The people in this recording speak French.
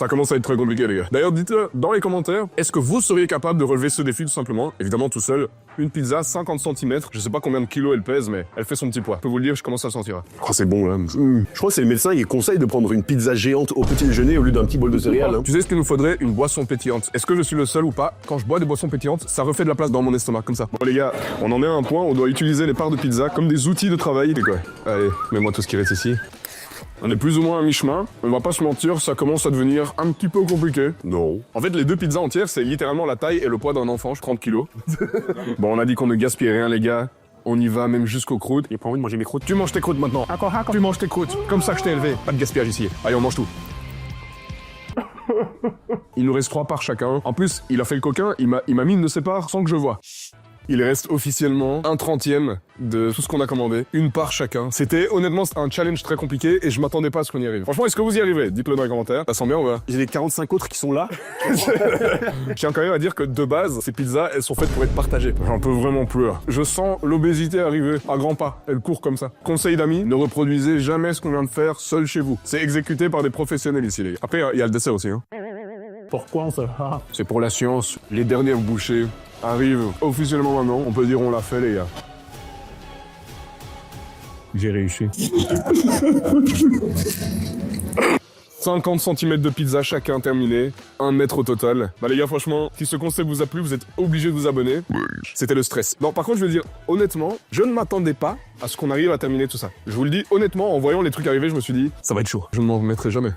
Ça commence à être très compliqué, les gars. D'ailleurs, dites-le dans les commentaires, est-ce que vous seriez capable de relever ce défi tout simplement? Évidemment, tout seul. Une pizza, 50 cm. Je sais pas combien de kilos elle pèse, mais elle fait son petit poids. Je peux vous le dire, je commence à le sentir. Oh, c'est bon, là. Je crois que c'est le médecin qui conseille de prendre une pizza géante au petit déjeuner au lieu d'un petit bol de céréales. Hein. Tu sais ce qu'il nous faudrait? Une boisson pétillante. Est-ce que je suis le seul ou pas? Quand je bois des boissons pétillantes, ça refait de la place dans mon estomac, comme ça. Bon, les gars, on en est à un point où on doit utiliser les parts de pizza comme des outils de travail. Et quoi? Allez, mets-moi tout ce qui reste ici. On est plus ou moins à mi-chemin. On va pas se mentir, ça commence à devenir un petit peu compliqué. Non. En fait, les 2 pizzas entières, c'est littéralement la taille et le poids d'un enfant, 30 kilos. Bon, on a dit qu'on ne gaspille rien, les gars. On y va même jusqu'aux croûtes. J'ai pas envie de manger mes croûtes. Tu manges tes croûtes maintenant. Tu manges tes croûtes. Comme ça que je t'ai élevé. Pas de gaspillage ici. Allez, on mange tout. Il nous reste 3 parts chacun. En plus, il a fait le coquin, il m'a mis une de ses parts sans que je vois. Il reste officiellement 1/30 de tout ce qu'on a commandé. Une part chacun. C'était honnêtement un challenge très compliqué et je m'attendais pas à ce qu'on y arrive. Franchement, est-ce que vous y arrivez? Dites-le dans les commentaires. Ça sent bien ou pas? J'ai les 45 autres qui sont là. Je tiens quand même à dire que de base, ces pizzas, elles sont faites pour être partagées. J'en peux vraiment plus là. Je sens l'obésité arriver à grands pas. Elle court comme ça. Conseil d'amis, ne reproduisez jamais ce qu'on vient de faire seul chez vous. C'est exécuté par des professionnels ici, les gars. Après, il y a le dessert aussi. Hein. Pourquoi on se... Ah. C'est pour la science. Les dernières bouchées arrivent officiellement maintenant. On peut dire on l'a fait, les gars. J'ai réussi. 50 cm de pizza chacun terminé, 1 mètre au total. Bah les gars, franchement, si ce concept vous a plu, vous êtes obligés de vous abonner. C'était le stress. Non, par contre, je veux dire, honnêtement, je ne m'attendais pas à ce qu'on arrive à terminer tout ça. Je vous le dis, honnêtement, en voyant les trucs arriver, je me suis dit, ça va être chaud. Je ne m'en remettrai jamais.